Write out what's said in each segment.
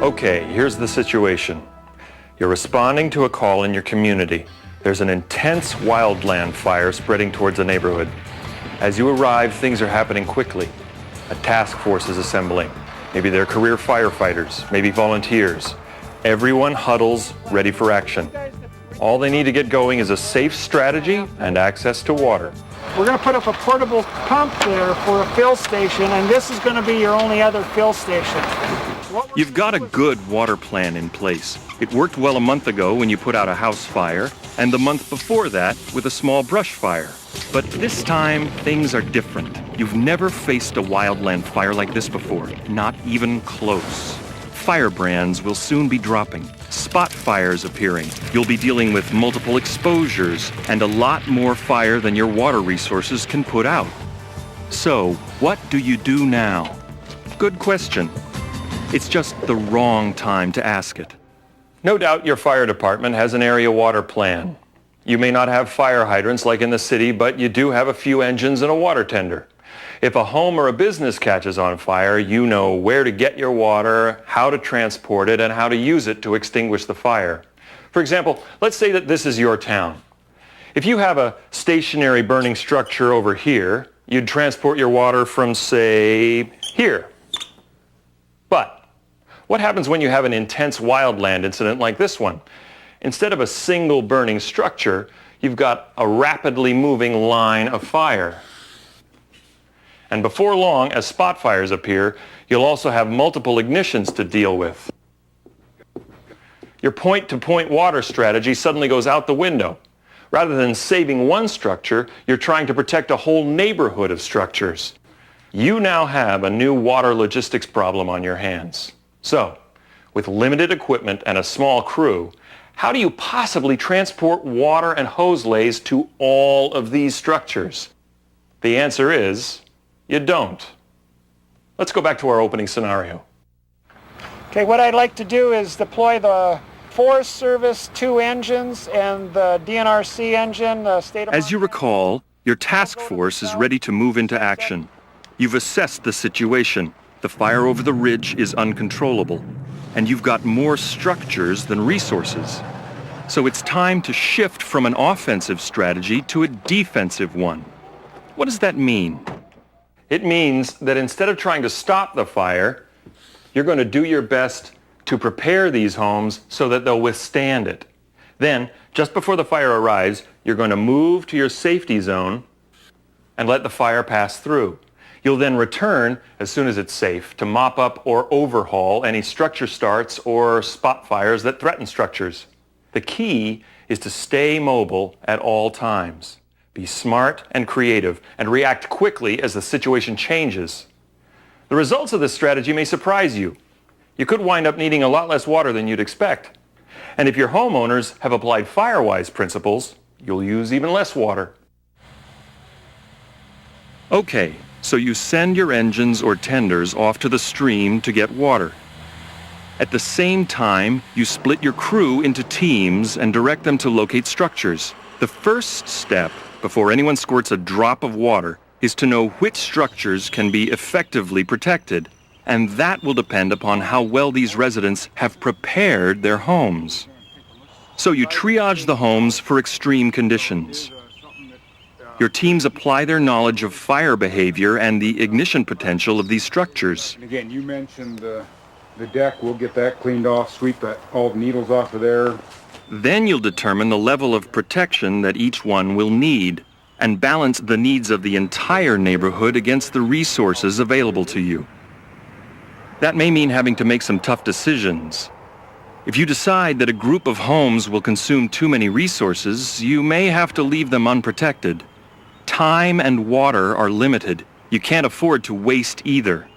Okay, here's the situation. You're responding to a call in your community. There's an intense wildland fire spreading towards a neighborhood. As you arrive, things are happening quickly. A task force is assembling. Maybe they're career firefighters, maybe volunteers. Everyone huddles, ready for action. All they need to get going is a safe strategy and access to water. We're going to put up a portable pump there for a fill station, and this is going to be your only other fill station. You've got a good water plan in place. It worked well a month ago when you put out a house fire, and the month before that with a small brush fire. But this time, things are different. You've never faced a wildland fire like this before, not even close. Firebrands will soon be dropping, spot fires appearing. You'll be dealing with multiple exposures and a lot more fire than your water resources can put out. So, what do you do now? Good question. It's just the wrong time to ask it. No doubt your fire department has an area water plan. You may not have fire hydrants like in the city, but you do have a few engines and a water tender. If a home or a business catches on fire, you know where to get your water, how to transport it, and how to use it to extinguish the fire. For example, let's say that this is your town. If you have a stationary burning structure over here, you'd transport your water from, say, here. But what happens when you have an intense wildland incident like this one? Instead of a single burning structure, you've got a rapidly moving line of fire. And before long, as spot fires appear, you'll also have multiple ignitions to deal with. Your point-to-point water strategy suddenly goes out the window. Rather than saving one structure, you're trying to protect a whole neighborhood of structures. You now have a new water logistics problem on your hands. So, with limited equipment and a small crew, how do you possibly transport water and hose lays to all of these structures? The answer is, you don't. Let's go back to our opening scenario. Okay, what I'd like to do is deploy the Forest Service 2 engines and the DNRC engine, the state of... As you recall, your task force is ready to move into action. You've assessed the situation. The fire over the ridge is uncontrollable, and you've got more structures than resources. So it's time to shift from an offensive strategy to a defensive one. What does that mean? It means that instead of trying to stop the fire, you're going to do your best to prepare these homes so that they'll withstand it. Then, just before the fire arrives, you're going to move to your safety zone and let the fire pass through. You'll then return as soon as it's safe to mop up or overhaul any structure starts or spot fires that threaten structures. The key is to stay mobile at all times. Be smart and creative and react quickly as the situation changes. The results of this strategy may surprise you. You could wind up needing a lot less water than you'd expect. And if your homeowners have applied Firewise principles, you'll use even less water. Okay, so you send your engines or tenders off to the stream to get water. At the same time, you split your crew into teams and direct them to locate structures. The first step, before anyone squirts a drop of water, is to know which structures can be effectively protected. And that will depend upon how well these residents have prepared their homes. So you triage the homes for extreme conditions. Your teams apply their knowledge of fire behavior and the ignition potential of these structures. And again, you mentioned the deck. We'll get that cleaned off, sweep all the needles off of there. Then you'll determine the level of protection that each one will need and balance the needs of the entire neighborhood against the resources available to you. That may mean having to make some tough decisions. If you decide that a group of homes will consume too many resources, you may have to leave them unprotected. Time and water are limited. You can't afford to waste either.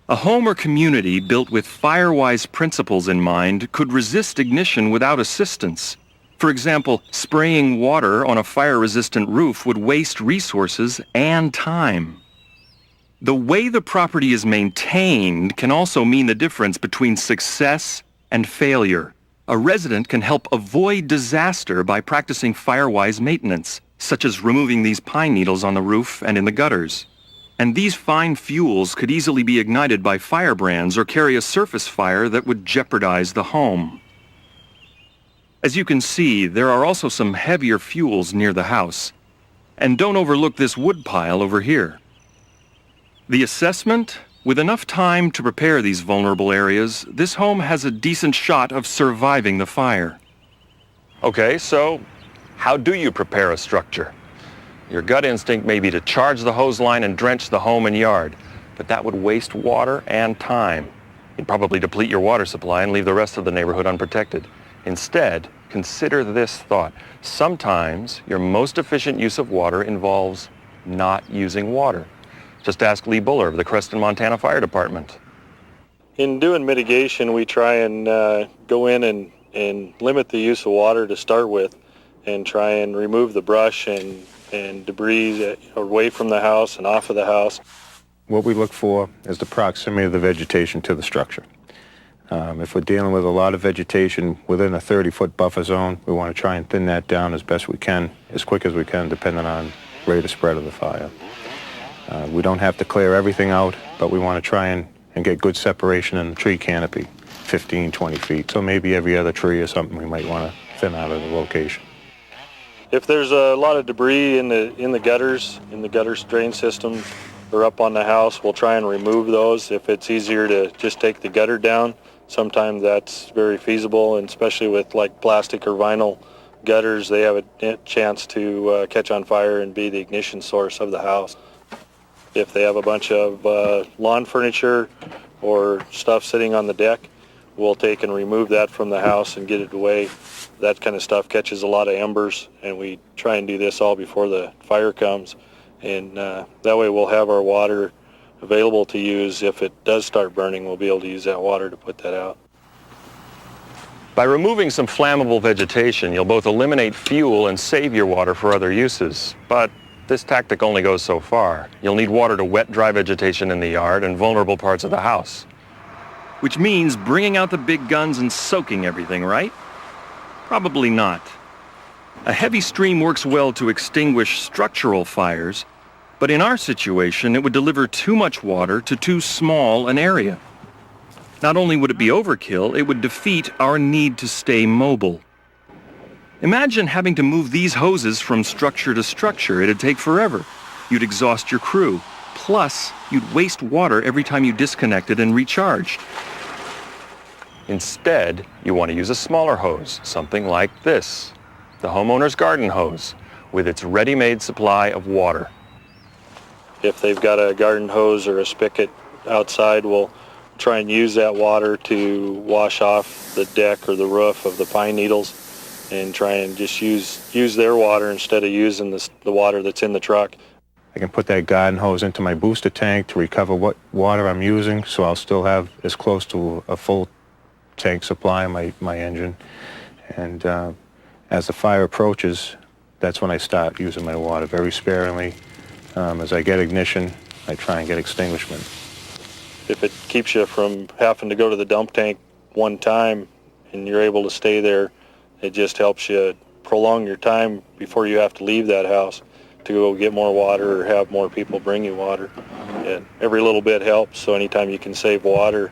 A home or community built with Firewise principles in mind could resist ignition without assistance. For example, spraying water on a fire-resistant roof would waste resources and time. The way the property is maintained can also mean the difference between success and failure. A resident can help avoid disaster by practicing Firewise maintenance, such as removing these pine needles on the roof and in the gutters. And these fine fuels could easily be ignited by firebrands or carry a surface fire that would jeopardize the home. As you can see, there are also some heavier fuels near the house. And don't overlook this wood pile over here. The assessment? With enough time to prepare these vulnerable areas, this home has a decent shot of surviving the fire. Okay, so how do you prepare a structure? Your gut instinct may be to charge the hose line and drench the home and yard, but that would waste water and time. You'd probably deplete your water supply and leave the rest of the neighborhood unprotected. Instead, consider this thought. Sometimes your most efficient use of water involves not using water. Just ask Lee Buller of the Creston, Montana Fire Department. In doing mitigation, we try and go in and limit the use of water to start with, and try and remove the brush and debris away from the house and off of the house. What we look for is the proximity of the vegetation to the structure. If we're dealing with a lot of vegetation within a 30-foot buffer zone, we want to try and thin that down as best we can, as quick as we can, depending on rate of spread of the fire. We don't have to clear everything out, but we want to try and get good separation in the tree canopy, 15, 20 feet. So maybe every other tree or something we might want to thin out of the location. If there's a lot of debris in the gutters, in the gutter drain system, or up on the house, we'll try and remove those. If it's easier to just take the gutter down, sometimes that's very feasible, and especially with like plastic or vinyl gutters, they have a chance to catch on fire and be the ignition source of the house. If they have a bunch of lawn furniture or stuff sitting on the deck, we'll take and remove that from the house and get it away. That kind of stuff catches a lot of embers, and we try and do this all before the fire comes. And that way we'll have our water available to use. If it does start burning, we'll be able to use that water to put that out. By removing some flammable vegetation, you'll both eliminate fuel and save your water for other uses. But this tactic only goes so far. You'll need water to wet dry vegetation in the yard and vulnerable parts of the house. Which means bringing out the big guns and soaking everything, right? Probably not. A heavy stream works well to extinguish structural fires, but in our situation, it would deliver too much water to too small an area. Not only would it be overkill, it would defeat our need to stay mobile. Imagine having to move these hoses from structure to structure. It'd take forever. You'd exhaust your crew. Plus, you'd waste water every time you disconnected and recharged. Instead, you want to use a smaller hose, something like this, the homeowner's garden hose, with its ready-made supply of water. If they've got a garden hose or a spigot outside, we'll try and use that water to wash off the deck or the roof of the pine needles, and try and just use their water instead of using the water that's in the truck. I can put that garden hose into my booster tank to recover what water I'm using, so I'll still have as close to a full tank supply in my engine. And as the fire approaches, that's when I start using my water very sparingly. As I get ignition, I try and get extinguishment. If it keeps you from having to go to the dump tank one time and you're able to stay there, it just helps you prolong your time before you have to leave that house to go get more water or have more people bring you water. And every little bit helps, so anytime you can save water,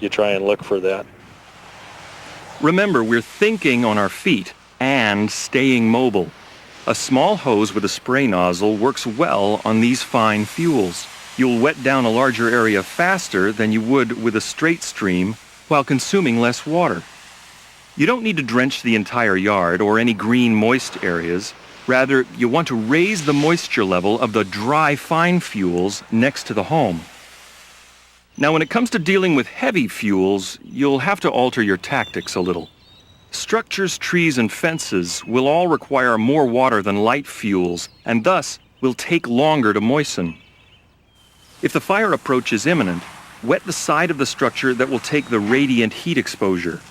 you try and look for that. Remember, we're thinking on our feet and staying mobile. A small hose with a spray nozzle works well on these fine fuels. You'll wet down a larger area faster than you would with a straight stream while consuming less water. You don't need to drench the entire yard or any green moist areas. Rather, you want to raise the moisture level of the dry fine fuels next to the home. Now, when it comes to dealing with heavy fuels, you'll have to alter your tactics a little. Structures, trees, and fences will all require more water than light fuels, and thus will take longer to moisten. If the fire approach is imminent, wet the side of the structure that will take the radiant heat exposure,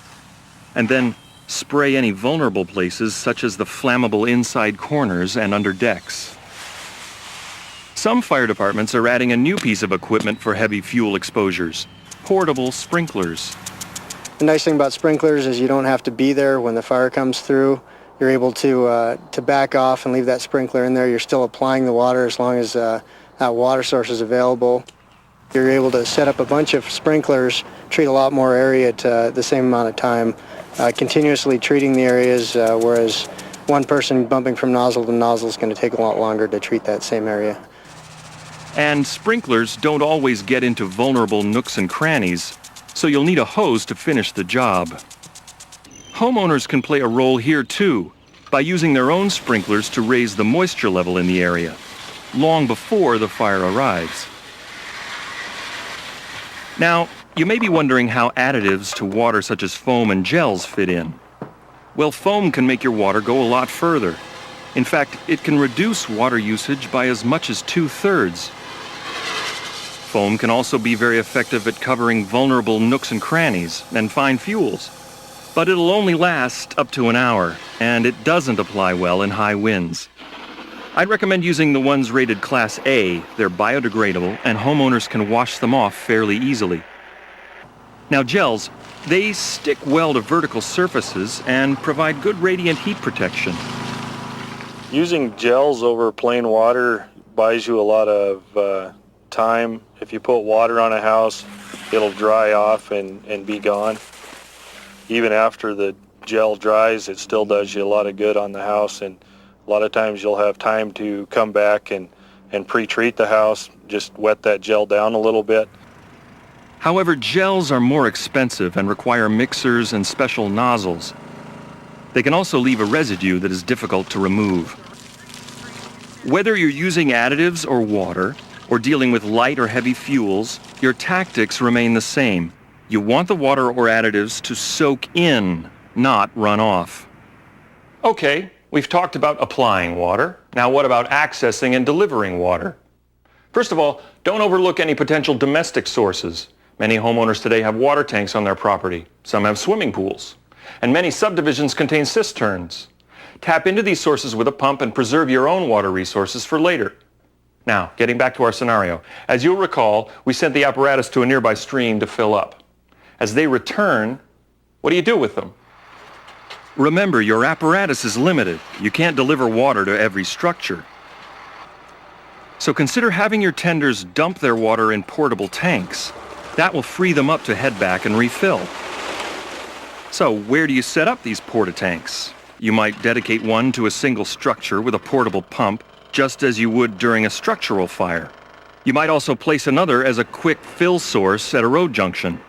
and then spray any vulnerable places such as the flammable inside corners and under decks. Some fire departments are adding a new piece of equipment for heavy fuel exposures, portable sprinklers. The nice thing about sprinklers is you don't have to be there when the fire comes through. You're able to back off and leave that sprinkler in there. You're still applying the water as long as water sources available. You're able to set up a bunch of sprinklers, treat a lot more area at the same amount of time, continuously treating the areas, whereas one person bumping from nozzle to nozzle is going to take a lot longer to treat that same area. And sprinklers don't always get into vulnerable nooks and crannies, so you'll need a hose to finish the job. Homeowners can play a role here too, by using their own sprinklers to raise the moisture level in the area, long before the fire arrives. Now, you may be wondering how additives to water such as foam and gels fit in. Well, foam can make your water go a lot further. In fact, it can reduce water usage by as much as 2/3. Foam can also be very effective at covering vulnerable nooks and crannies and fine fuels. But it'll only last up to an hour, and it doesn't apply well in high winds. I'd recommend using the ones rated Class A. They're biodegradable, and homeowners can wash them off fairly easily. Now, gels, they stick well to vertical surfaces and provide good radiant heat protection. Using gels over plain water buys you a lot of time. If you put water on a house, it'll dry off and be gone. Even after the gel dries, it still does you a lot of good on the house, and a lot of times you'll have time to come back and pre-treat the house, just wet that gel down a little bit. However, gels are more expensive and require mixers and special nozzles. They can also leave a residue that is difficult to remove. Whether you're using additives or water, or dealing with light or heavy fuels, your tactics remain the same. You want the water or additives to soak in, not run off. Okay, we've talked about applying water. Now what about accessing and delivering water? First of all, don't overlook any potential domestic sources. Many homeowners today have water tanks on their property. Some have swimming pools. And many subdivisions contain cisterns. Tap into these sources with a pump and preserve your own water resources for later. Now, getting back to our scenario. As you'll recall, we sent the apparatus to a nearby stream to fill up. As they return, what do you do with them? Remember, your apparatus is limited. You can't deliver water to every structure. So consider having your tenders dump their water in portable tanks. That will free them up to head back and refill. So where do you set up these porta-tanks? You might dedicate one to a single structure with a portable pump, just as you would during a structural fire. You might also place another as a quick fill source at a road junction.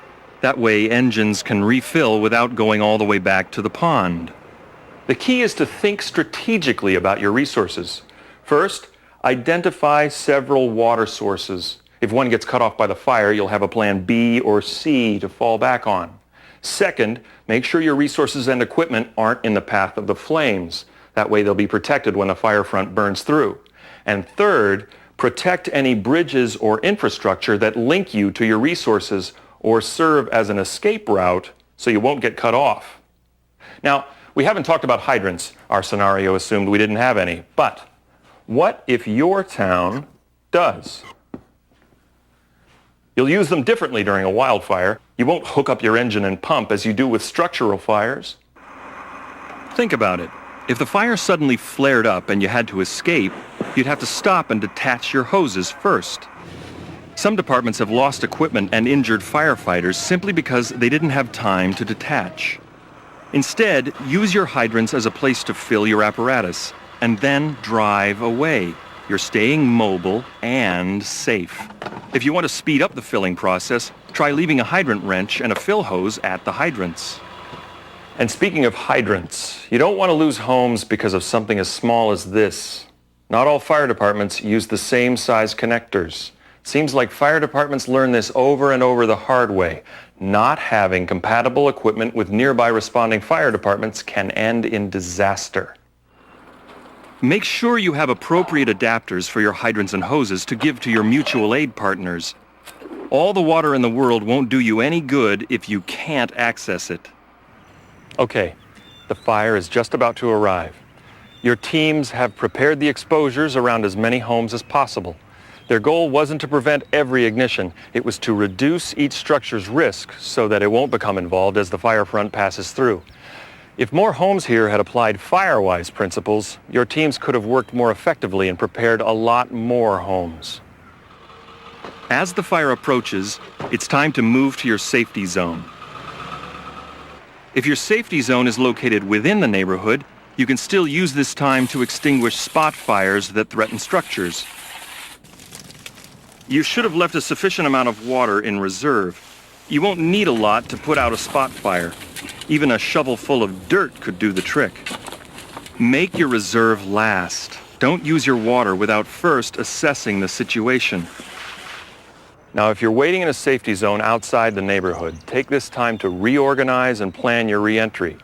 That way engines can refill without going all the way back to the pond. The key is to think strategically about your resources. First, identify several water sources. If one gets cut off by the fire, you'll have a plan B or C to fall back on. Second, make sure your resources and equipment aren't in the path of the flames. That way they'll be protected when the firefront burns through. And third, protect any bridges or infrastructure that link you to your resources or serve as an escape route so you won't get cut off. Now, we haven't talked about hydrants. Our scenario assumed we didn't have any. But what if your town does? You'll use them differently during a wildfire. You won't hook up your engine and pump as you do with structural fires. Think about it. If the fire suddenly flared up and you had to escape, you'd have to stop and detach your hoses first. Some departments have lost equipment and injured firefighters simply because they didn't have time to detach. Instead, use your hydrants as a place to fill your apparatus, and then drive away. You're staying mobile and safe. If you want to speed up the filling process, try leaving a hydrant wrench and a fill hose at the hydrants. And speaking of hydrants, you don't want to lose homes because of something as small as this. Not all fire departments use the same size connectors. Seems like fire departments learn this over and over the hard way. Not having compatible equipment with nearby responding fire departments can end in disaster. Make sure you have appropriate adapters for your hydrants and hoses to give to your mutual aid partners. All the water in the world won't do you any good if you can't access it. Okay, the fire is just about to arrive. Your teams have prepared the exposures around as many homes as possible. Their goal wasn't to prevent every ignition. It was to reduce each structure's risk so that it won't become involved as the firefront passes through. If more homes here had applied Firewise principles, your teams could have worked more effectively and prepared a lot more homes. As the fire approaches, it's time to move to your safety zone. If your safety zone is located within the neighborhood, you can still use this time to extinguish spot fires that threaten structures. You should have left a sufficient amount of water in reserve. You won't need a lot to put out a spot fire. Even a shovel full of dirt could do the trick. Make your reserve last. Don't use your water without first assessing the situation. Now, if you're waiting in a safety zone outside the neighborhood, take this time to reorganize and plan your re-entry.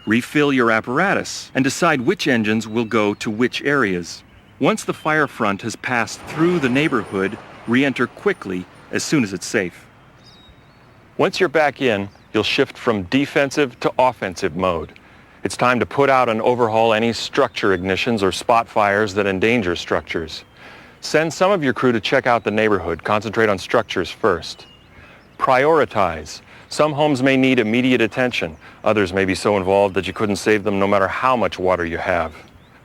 Refill your apparatus and decide which engines will go to which areas. Once the Firefront has passed through the neighborhood, re-enter quickly as soon as it's safe. Once you're back in, you'll shift from defensive to offensive mode. It's time to put out and overhaul any structure ignitions or spot fires that endanger structures. Send some of your crew to check out the neighborhood. Concentrate on structures first. Prioritize. Some homes may need immediate attention. Others may be so involved that you couldn't save them no matter how much water you have.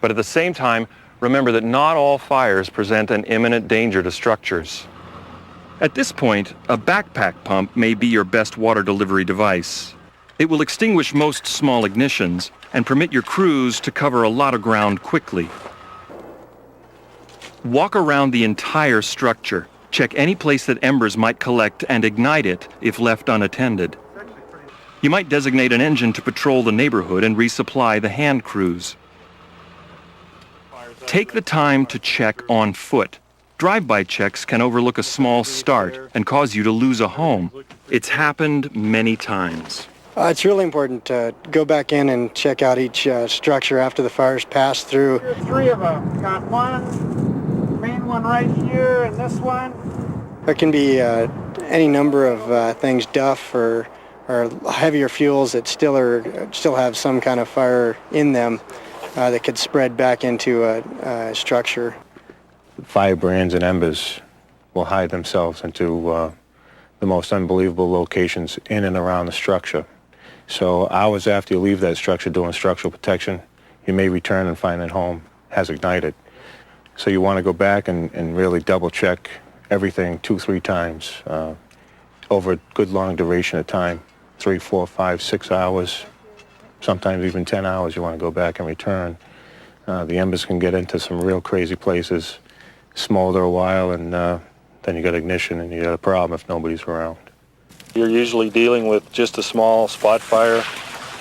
But at the same time, remember that not all fires present an imminent danger to structures. At this point, a backpack pump may be your best water delivery device. It will extinguish most small ignitions and permit your crews to cover a lot of ground quickly. Walk around the entire structure. Check any place that embers might collect and ignite it if left unattended. You might designate an engine to patrol the neighborhood and resupply the hand crews. Take the time to check on foot. Drive-by checks can overlook a small start and cause you to lose a home. It's happened many times. It's really important to go back in and check out each structure after the fire's passed through. Here's three of them. Got one, main one right here, and this one. There can be any number of things, duff or heavier fuels that still have some kind of fire in them that could spread back into a structure. Firebrands and embers will hide themselves into the most unbelievable locations in and around the structure. So hours after you leave that structure doing structural protection, you may return and find that home has ignited. So you want to go back and really double check everything 2-3 times over a good long duration of time, 3, 4, 5, 6 hours, sometimes even 10 hours you want to go back and return. The embers can get into some real crazy places, smolder a while, and then you got ignition and you got a problem if nobody's around. You're usually dealing with just a small spot fire.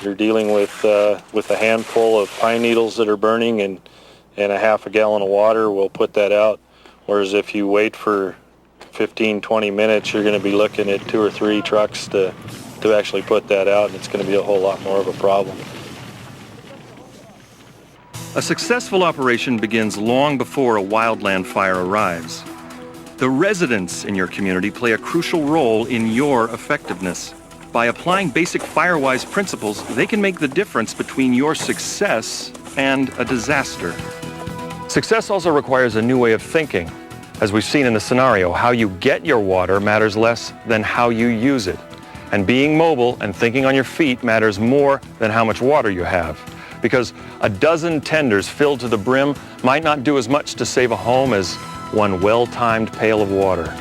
You're dealing with a handful of pine needles that are burning and a half a gallon of water will put that out. Whereas if you wait for 15-20 minutes, you're going to be looking at 2 or 3 trucks to actually put that out, and it's going to be a whole lot more of a problem. A successful operation begins long before a wildland fire arrives. The residents in your community play a crucial role in your effectiveness. By applying basic fire-wise principles, they can make the difference between your success and a disaster. Success also requires a new way of thinking. As we've seen in the scenario, how you get your water matters less than how you use it. And being mobile and thinking on your feet matters more than how much water you have. Because a dozen tenders filled to the brim might not do as much to save a home as one well-timed pail of water.